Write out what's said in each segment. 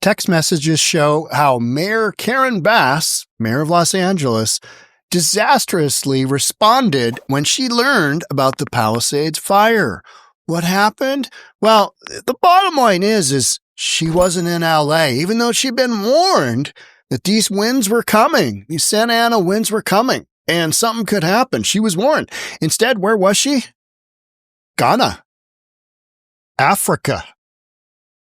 Text messages show how Mayor Karen Bass, mayor of Los Angeles, disastrously responded when she learned about the Palisades fire. What happened? Well, the bottom line is she wasn't in LA, even though she'd been warned that these winds were coming. These Santa Ana winds were coming, and something could happen. She was warned. Instead, where was she? Ghana. Africa.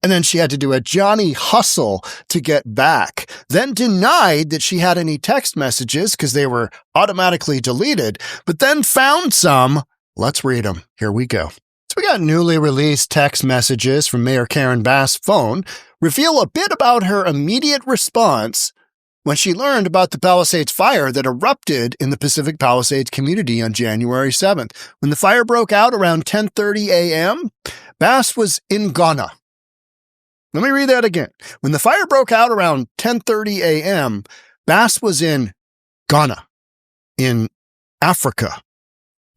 And then she had to do a Johnny hustle to get back, then denied that she had any text messages because they were automatically deleted, but then found some. Let's read them. Here we go. So we got newly released text messages from Mayor Karen Bass' phone reveal a bit about her immediate response when she learned about the Palisades fire that erupted in the Pacific Palisades community on January 7th. When the fire broke out around 10:30 a.m., Bass was in Ghana. Let me read that again. When the fire broke out around 10:30 a.m., Bass was in Ghana, in Africa,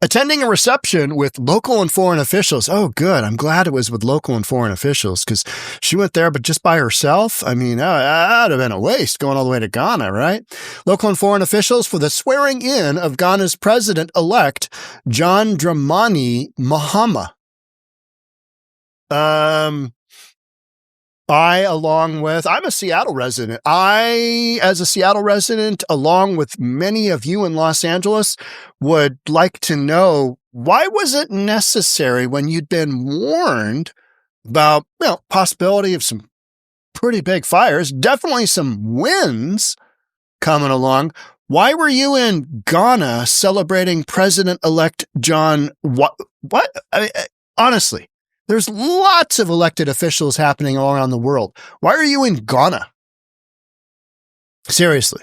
attending a reception with local and foreign officials. Oh, good. I'm glad it was with local and foreign officials because she went there, but just by herself. I mean, that would have been a waste going all the way to Ghana, right? Local and foreign officials for the swearing in of Ghana's president-elect, John Dramani Mahama. I'm a Seattle resident. As a Seattle resident, along with many of you in Los Angeles, would like to know, why was it necessary when you'd been warned about, possibility of some pretty big fires, definitely some winds coming along? Why were you in Ghana celebrating President-elect John? What? Honestly. There's lots of elected officials happening all around the world. Why are you in Ghana? Seriously.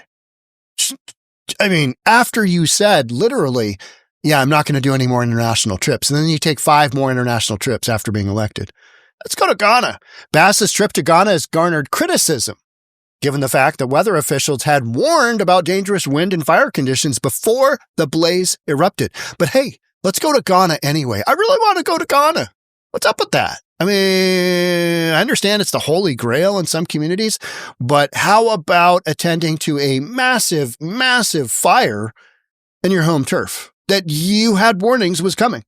I mean, after you said literally, I'm not going to do any more international trips. And then you take 5 more international trips after being elected. Let's go to Ghana. Bass's trip to Ghana has garnered criticism, given the fact that weather officials had warned about dangerous wind and fire conditions before the blaze erupted. But hey, let's go to Ghana anyway. I really want to go to Ghana. What's up with that? I mean, I understand it's the Holy Grail in some communities, but how about attending to a massive, massive fire in your home turf that you had warnings was coming?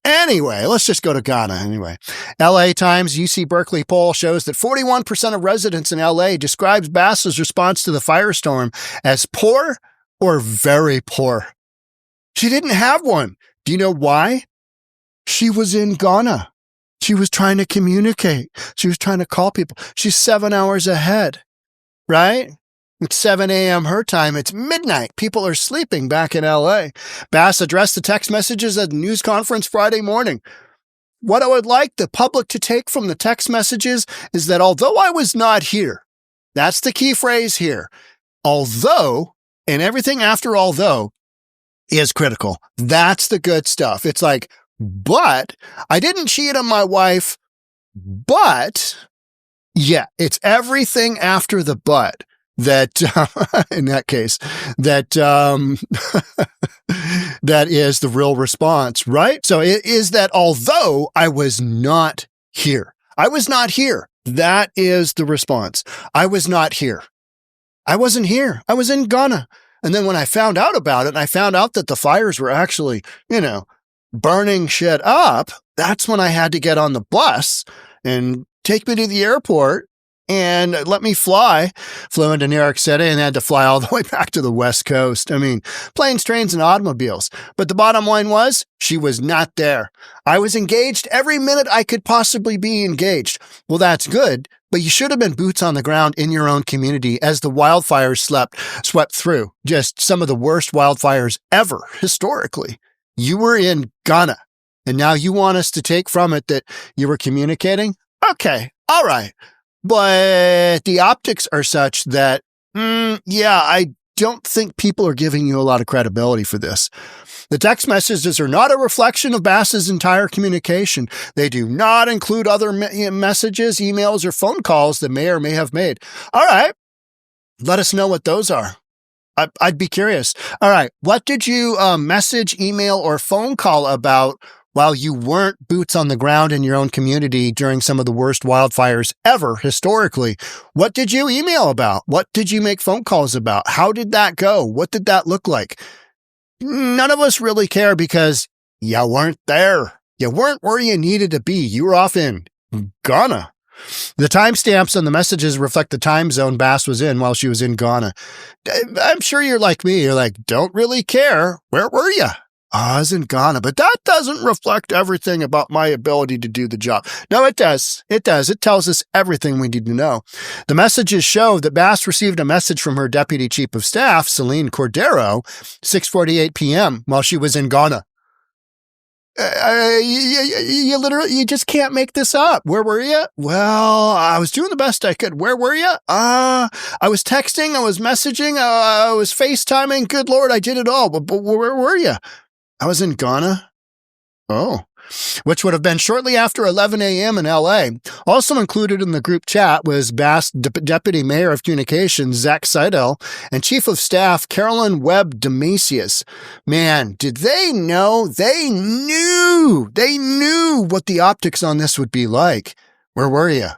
Anyway, let's just go to Ghana anyway. LA Times UC Berkeley poll shows that 41% of residents in LA describes Bass's response to the firestorm as poor or very poor. She didn't have one. Do you know why? She was in Ghana. She was trying to communicate. She was trying to call people. She's 7 hours ahead, right? It's 7 a.m. her time. It's midnight. People are sleeping back in LA. Bass addressed the text messages at a news conference Friday morning. What I would like the public to take from the text messages is that although I was not here, that's the key phrase here, although, and everything after although is critical. That's the good stuff. It's like, but I didn't cheat on my wife, but it's everything after the but that, in that case, that, that is the real response, right? So it is that although I was not here, that is the response. I was not here. I wasn't here. I was in Ghana. And then when I found out about it, and I found out that the fires were actually, burning shit up, that's when I had to get on the bus and take me to the airport and let me fly. Flew into New York City and had to fly all the way back to the West Coast. I mean, planes, trains, and automobiles. But the bottom line was, she was not there. I was engaged every minute I could possibly be engaged. Well, that's good, but you should have been boots on the ground in your own community as the wildfires swept through. Just some of the worst wildfires ever, historically. You were in Ghana, and now you want us to take from it that you were communicating? Okay, all right. But the optics are such that, I don't think people are giving you a lot of credibility for this. The text messages are not a reflection of Bass's entire communication. They do not include other messages, emails, or phone calls that may or may have made. All right, let us know what those are. I'd be curious. All right. What did you message, email, or phone call about while you weren't boots on the ground in your own community during some of the worst wildfires ever historically. What did you email about? What did you make phone calls about? How did that go? What did that look like? None of us really care because you weren't there. You weren't where you needed to be. You were off in Ghana. The timestamps on the messages reflect the time zone Bass was in while she was in Ghana. I'm sure you're like me. You're like, don't really care. Where were you? I was in Ghana, but that doesn't reflect everything about my ability to do the job. No, it does. It does. It tells us everything we need to know. The messages show that Bass received a message from her Deputy Chief of Staff, Celine Cordero, 6:48 p.m. while she was in Ghana. You just can't make this up. Where were you? Well, I was doing the best I could. Where were you? I was texting, I was messaging, I was FaceTiming. Good Lord, I did it all. But where were you? I was in Ghana. Oh, which would have been shortly after 11 a.m. in L.A. Also included in the group chat was Bass Deputy Mayor of Communications, Zach Seidel, and Chief of Staff, Carolyn Webb Demasius. Man, did they know? They knew what the optics on this would be like. Where were you?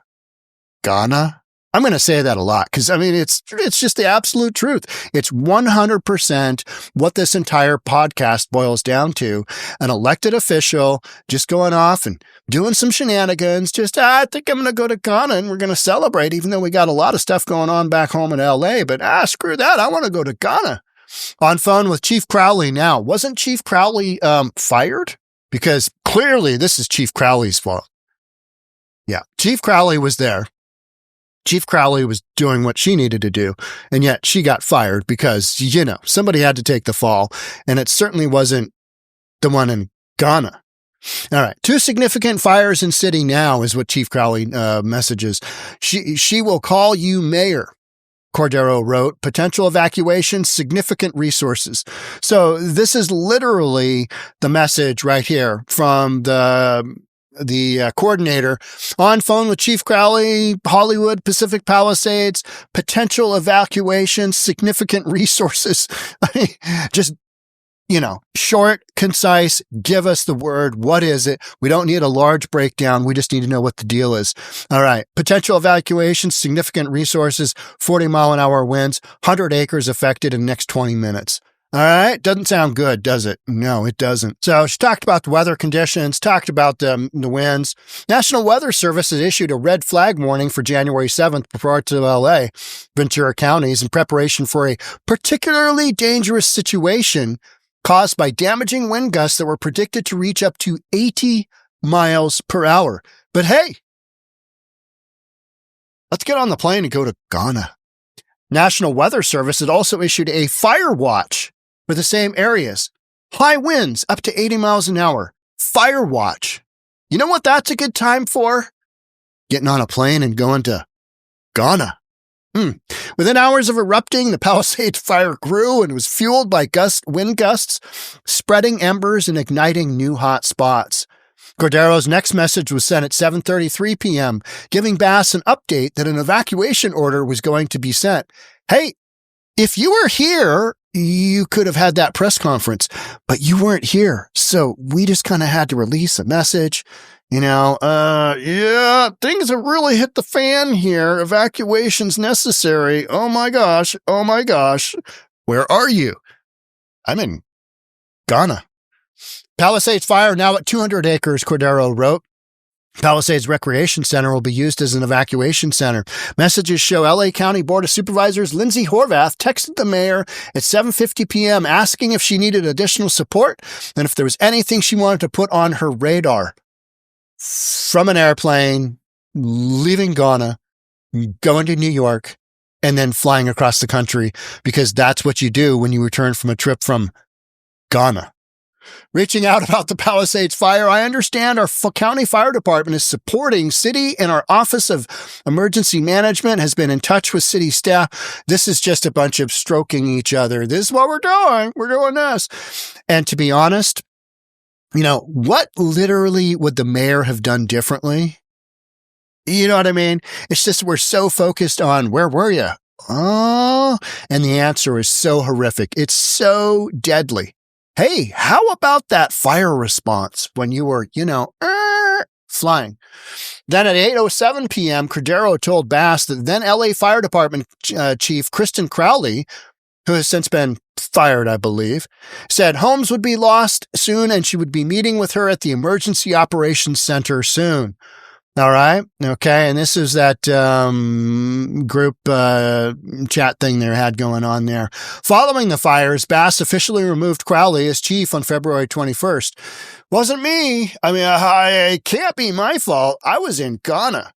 Ghana? I'm going to say that a lot because, I mean, it's just the absolute truth. It's 100% what this entire podcast boils down to. An elected official just going off and doing some shenanigans. Just, I think I'm going to go to Ghana and we're going to celebrate, even though we got a lot of stuff going on back home in L.A. But, screw that. I want to go to Ghana. On phone with Chief Crowley now. Wasn't Chief Crowley fired? Because clearly this is Chief Crowley's fault. Yeah, Chief Crowley was there. Chief Crowley was doing what she needed to do, and yet she got fired because, somebody had to take the fall, and it certainly wasn't the one in Ghana. All right. 2 significant fires in city now is what Chief Crowley messages. She will call you mayor, Cordero wrote. Potential evacuation, significant resources. So this is literally the message right here from the coordinator on phone with Chief Crowley, Hollywood, Pacific Palisades, potential evacuation, significant resources. I mean, just, short, concise, give us the word. What is it? We don't need a large breakdown. We just need to know what the deal is. All right. Potential evacuation, significant resources, 40-mile-an-hour winds, 100 acres affected in the next 20 minutes. All right. Doesn't sound good, does it? No, it doesn't. So she talked about the weather conditions, talked about the winds. National Weather Service has issued a red flag warning for January 7th for parts of LA, Ventura counties in preparation for a particularly dangerous situation caused by damaging wind gusts that were predicted to reach up to 80 miles per hour. But hey, let's get on the plane and go to Ghana. National Weather Service had also issued a fire watch for the same areas. High winds up to 80 miles an hour. Fire watch. You know what that's a good time for? Getting on a plane and going to Ghana. Within hours of erupting, the Palisades fire grew and was fueled by wind gusts, spreading embers and igniting new hot spots. Cordero's next message was sent at 7:33 p.m., giving Bass an update that an evacuation order was going to be sent. Hey, if you were here, you could have had that press conference, but you weren't here. So we just kind of had to release a message. Yeah, things have really hit the fan here. Evacuation's necessary. Oh my gosh. Where are you? I'm in Ghana. Palisades fire now at 200 acres, Cordero wrote. Palisades Recreation Center will be used as an evacuation center. Messages show LA County Board of Supervisors Lindsay Horvath texted the mayor at 7:50 p.m. asking if she needed additional support and if there was anything she wanted to put on her radar. From an airplane, leaving Ghana, going to New York, and then flying across the country, because that's what you do when you return from a trip from Ghana. Reaching out about the Palisades fire, I understand our county fire department is supporting city, and our Office of Emergency Management has been in touch with city staff. This is just a bunch of stroking each other. This is what we're doing. We're doing this. And to be honest, what literally would the mayor have done differently? You know what I mean? It's just we're so focused on where were you? Oh, and the answer is so horrific. It's so deadly. Hey, how about that fire response when you were, flying? Then at 8:07 p.m., Cordero told Bass that then LA Fire Department Chief Kristin Crowley, who has since been fired, I believe, said homes would be lost soon and she would be meeting with her at the Emergency Operations Center soon. All right. Okay. And this is that group chat thing they had going on there. Following the fires, Bass officially removed Crowley as chief on February 21st. Wasn't me. I mean, it can't be my fault. I was in Ghana.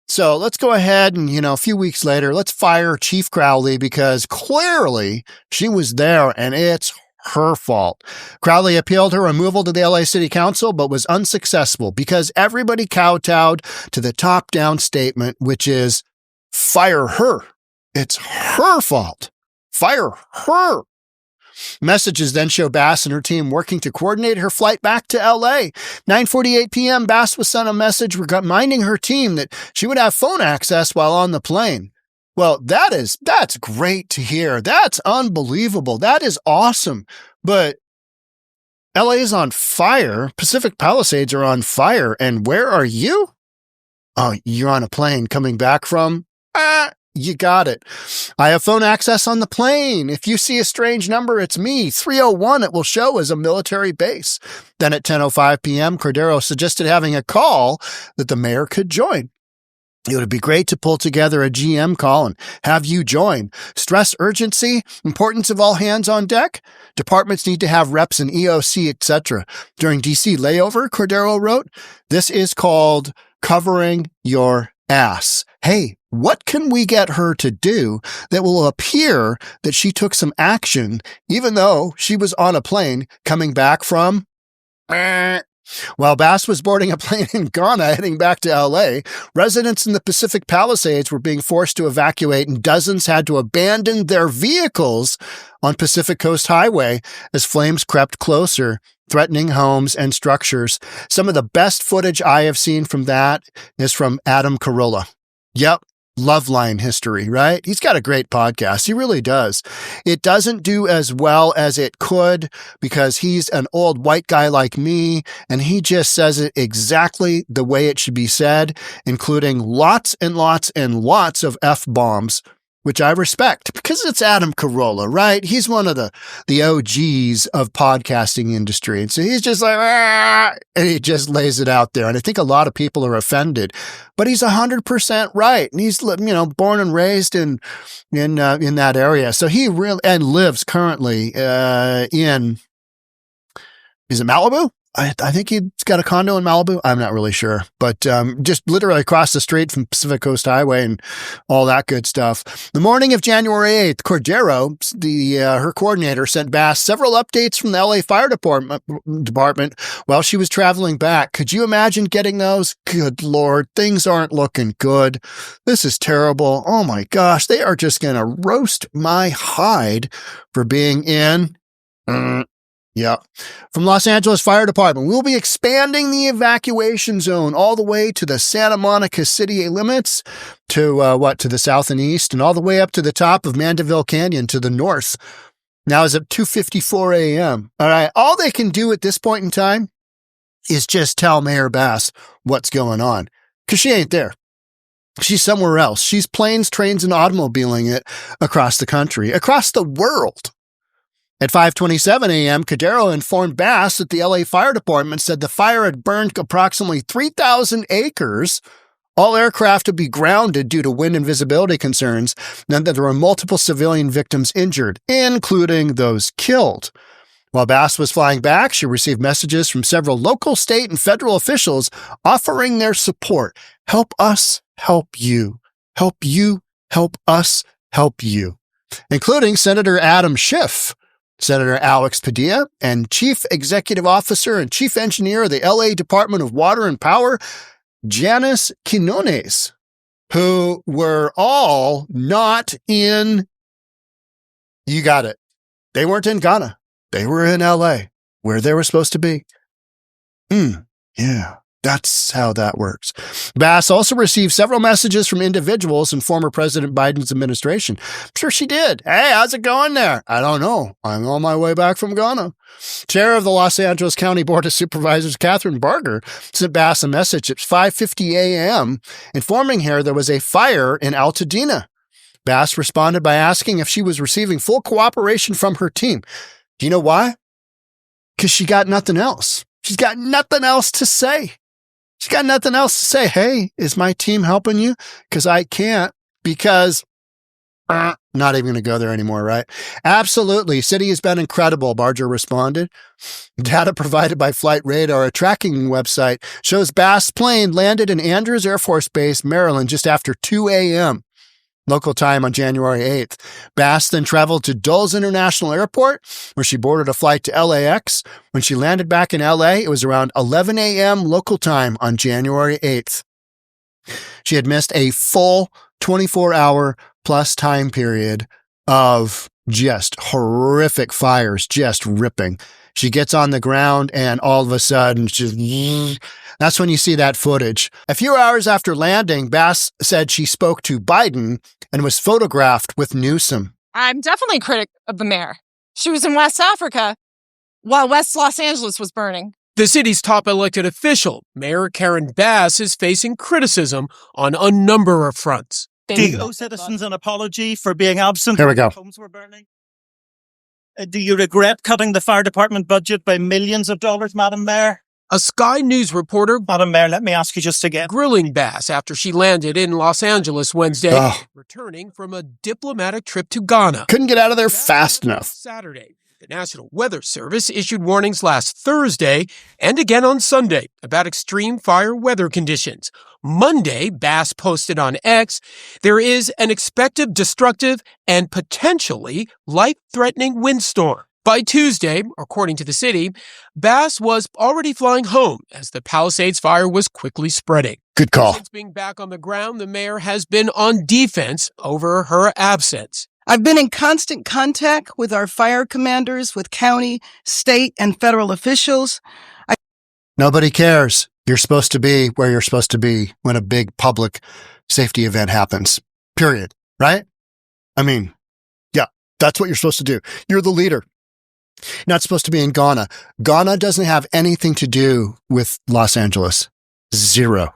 So let's go ahead and, a few weeks later, let's fire Chief Crowley because clearly she was there and it's her fault. Crowley appealed her removal to the LA City Council, but was unsuccessful because everybody kowtowed to the top-down statement, which is fire her. It's her fault. Fire her. Messages then show Bass and her team working to coordinate her flight back to LA. 9:48 p.m., Bass was sent a message reminding her team that she would have phone access while on the plane. Well, that's great to hear. That's unbelievable. That is awesome. But LA is on fire. Pacific Palisades are on fire. And where are you? Oh, you're on a plane coming back from? You got it. I have phone access on the plane. If you see a strange number, it's me. 301, it will show as a military base. Then at 10:05 p.m., Cordero suggested having a call that the mayor could join. It would be great to pull together a GM call and have you join. Stress urgency, importance of all hands on deck. Departments need to have reps in EOC, etc. During DC layover, Cordero wrote, this is called covering your ass. Hey, what can we get her to do that will appear that she took some action, even though she was on a plane coming back from... While Bass was boarding a plane in Ghana heading back to LA, residents in the Pacific Palisades were being forced to evacuate and dozens had to abandon their vehicles on Pacific Coast Highway as flames crept closer, threatening homes and structures. Some of the best footage I have seen from that is from Adam Carolla. Yep. Loveline history, right? He's got a great podcast. He really does. It doesn't do as well as it could because he's an old white guy like me, and he just says it exactly the way it should be said, including lots and lots and lots of F-bombs, which I respect because it's Adam Carolla, right? He's one of the OGs of podcasting industry. And so he's just like, and he just lays it out there. And I think a lot of people are offended, but he's 100% right. And he's, born and raised in that area. So he really, and lives currently, is it Malibu? I think he's got a condo in Malibu. I'm not really sure, but just literally across the street from Pacific Coast Highway and all that good stuff. The morning of January 8th, Cordero, her coordinator, sent Bass several updates from the LA Fire Department while she was traveling back. Could you imagine getting those? Good Lord, things aren't looking good. This is terrible. Oh my gosh, they are just going to roast my hide for being in... Yeah. From Los Angeles Fire Department, we'll be expanding the evacuation zone all the way to the Santa Monica city limits to the south and east, and all the way up to the top of Mandeville Canyon to the north. Now is at 2:54 a.m. All right. All they can do at this point in time is just tell Mayor Bass what's going on because she ain't there. She's somewhere else. She's planes, trains, and automobiling it across the country, across the world. At 5:27 a.m., Cordero informed Bass that the LA Fire Department said the fire had burned approximately 3,000 acres. All aircraft would be grounded due to wind and visibility concerns, and that there were multiple civilian victims injured, including those killed. While Bass was flying back, she received messages from several local, state, and federal officials offering their support. Help us, help you. Help you, help us, help you. Including Senator Adam Schiff, Senator Alex Padilla, and Chief Executive Officer and Chief Engineer of the LA Department of Water and Power, Janice Quinones, who were all not in, you got it, they weren't in Ghana. They were in LA, where they were supposed to be. Yeah. That's how that works. Bass also received several messages from individuals in former President Biden's administration. I'm sure she did. Hey, how's it going there? I don't know. I'm on my way back from Ghana. Chair of the Los Angeles County Board of Supervisors, Catherine Barger, sent Bass a message at 5:50 a.m. informing her there was a fire in Altadena. Bass responded by asking if she was receiving full cooperation from her team. Do you know why? Because she got nothing else. She's got nothing else to say. She's got nothing else to say. Hey, is my team helping you? Because I can't, because not even going to go there anymore, right? Absolutely. City has been incredible, Barger responded. Data provided by Flight Radar, a tracking website, shows Bass' plane landed in Andrews Air Force Base, Maryland, just after 2 a.m. local time on January 8th. Bass then traveled to Dulles International Airport, where she boarded a flight to LAX. When she landed back in LA, it was around 11 a.m. local time on January 8th. She had missed a full 24-hour plus time period of just horrific fires, just ripping. She gets on the ground and all of a sudden, that's when you see that footage. A few hours after landing, Bass said she spoke to Biden and was photographed with Newsom. I'm definitely a critic of the mayor. She was in West Africa while West Los Angeles was burning. The city's top elected official, Mayor Karen Bass, is facing criticism on a number of fronts. Do you owe citizens an apology for being absent? Here we go. When homes were burning? Do you regret cutting the fire department budget by millions of dollars, Madam Mayor? A Sky News reporter, Madam Mayor, let me ask you just again. grilling Bass after she landed in Los Angeles Wednesday, returning from a diplomatic trip to Ghana. Couldn't get out of there That fast was enough. Saturday. The National Weather Service issued warnings last Thursday and again on Sunday about extreme fire weather conditions. Monday, Bass posted on X, there is an expected destructive and potentially life-threatening windstorm. By Tuesday, according to the city, Bass was already flying home as the Palisades fire was quickly spreading. Good call. Since being back on the ground, the mayor has been on defense over her absence. I've been in constant contact with our fire commanders, with county, state, and federal officials. Nobody cares. You're supposed to be where you're supposed to be when a big public safety event happens. Period. Right? I mean, yeah, that's what you're supposed to do. You're the leader. You're not supposed to be in Ghana. Ghana doesn't have anything to do with Los Angeles. Zero.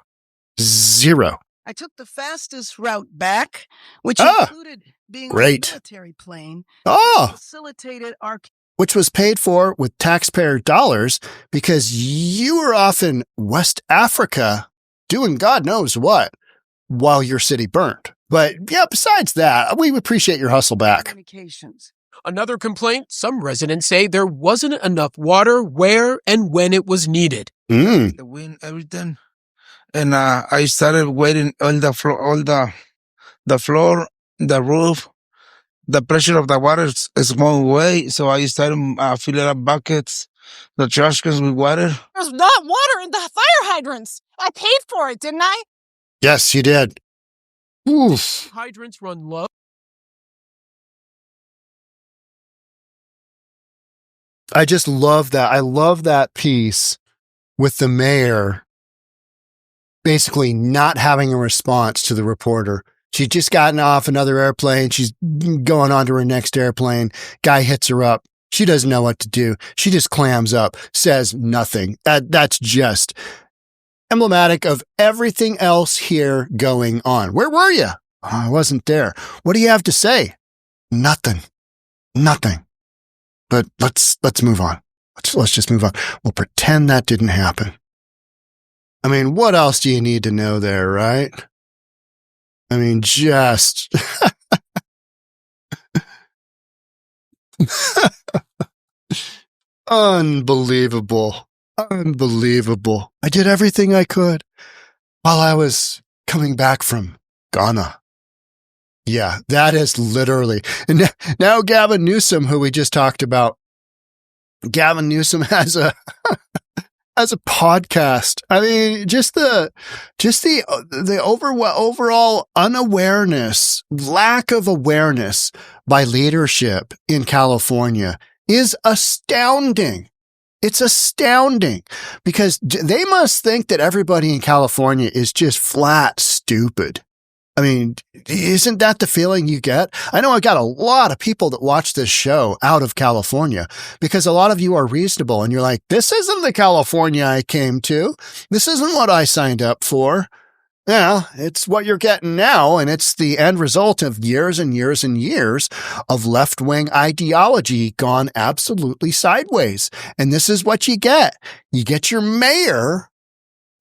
I took the fastest route back, which included being on a military plane. Facilitated our... Which was paid for with taxpayer dollars because you were off in West Africa doing God knows what while your city burned. But yeah, besides that, we appreciate your hustle back. Another complaint, some residents say there wasn't enough water where and when it was needed. The wind, everything. And I started waiting on the floor, the roof. The pressure of the water is going away, so I started filling up buckets, the trash cans with water. There's not water in the fire hydrants. I paid for it, didn't I? Yes, you did. Oof. Hydrants run low. I just love that. I love that piece with the mayor basically not having a response to the reporter. She'd just gotten off another airplane. She's going on to her next airplane. Guy hits her up. She doesn't know what to do. She just clams up, says nothing. That's just emblematic of everything else here going on. Where were you? Oh, I wasn't there. What do you have to say? Nothing. But let's move on. Let's just move on. We'll pretend that didn't happen. I mean, what else do you need to know there, right? I mean, just unbelievable. I did everything I could while I was coming back from Ghana. Yeah, that is literally. And now Gavin Newsom, who we just talked about, Gavin Newsom has a podcast. I mean, just the overall unawareness, lack of awareness by leadership in California is astounding. It's astounding because they must think that everybody in California is just flat stupid. I mean, isn't that the feeling you get? I know I got a lot of people that watch this show out of California because a lot of you are reasonable and you're like, this isn't the California I came to. This isn't what I signed up for. Yeah, it's what you're getting now, and it's the end result of years and years and years of left-wing ideology gone absolutely sideways. And this is what you get. You get your mayor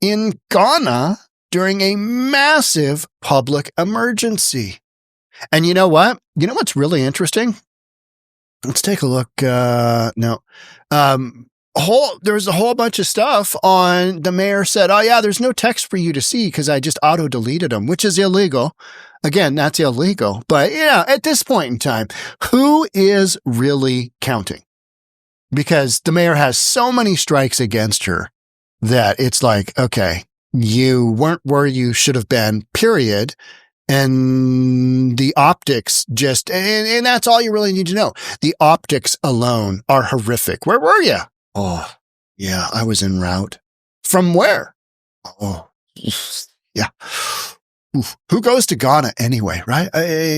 in Ghana during a massive public emergency. And you know what? You know what's really interesting? Let's take a look. There's a whole bunch of stuff on the mayor said, oh yeah, there's no text for you to see because I just auto deleted them, which is illegal. Again, that's illegal. But yeah, at this point in time, who is really counting? Because the mayor has so many strikes against her that it's like, okay, you weren't where you should have been, period. And the optics just, and that's all you really need to know. The optics alone are horrific. Where were you? Oh, yeah, I was en route. From where? Oh, yeah. Oof. Who goes to Ghana anyway, right?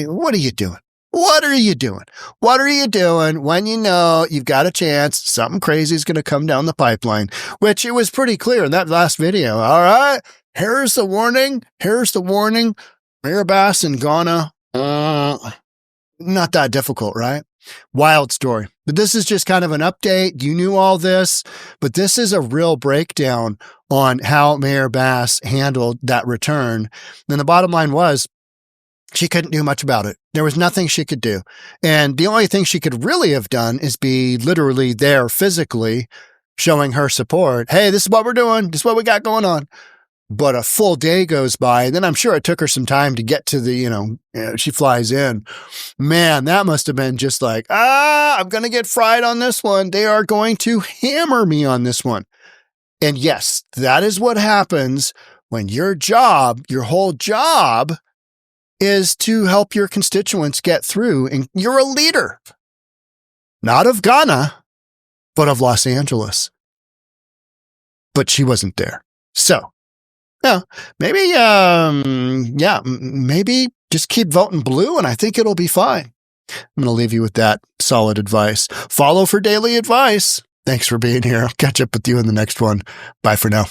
What are you doing? What are you doing? What are you doing when you know you've got a chance something crazy is going to come down the pipeline, which it was pretty clear in that last video. All right, here's the warning. Here's the warning. Mayor Bass in Ghana. Not that difficult, right? Wild story. But this is just kind of an update. You knew all this, but this is a real breakdown on how Mayor Bass handled that return. And the bottom line was she couldn't do much about it. There was nothing she could do. And the only thing she could really have done is be literally there physically showing her support. Hey, this is what we're doing. This is what we got going on. But a full day goes by, and then I'm sure it took her some time to get to the, she flies in. Man, that must have been just like, I'm going to get fried on this one. They are going to hammer me on this one. And yes, that is what happens when your whole job is to help your constituents get through. And you're a leader, not of Ghana, but of Los Angeles. But she wasn't there. So, yeah, maybe just keep voting blue and I think it'll be fine. I'm going to leave you with that solid advice. Follow for daily advice. Thanks for being here. I'll catch up with you in the next one. Bye for now.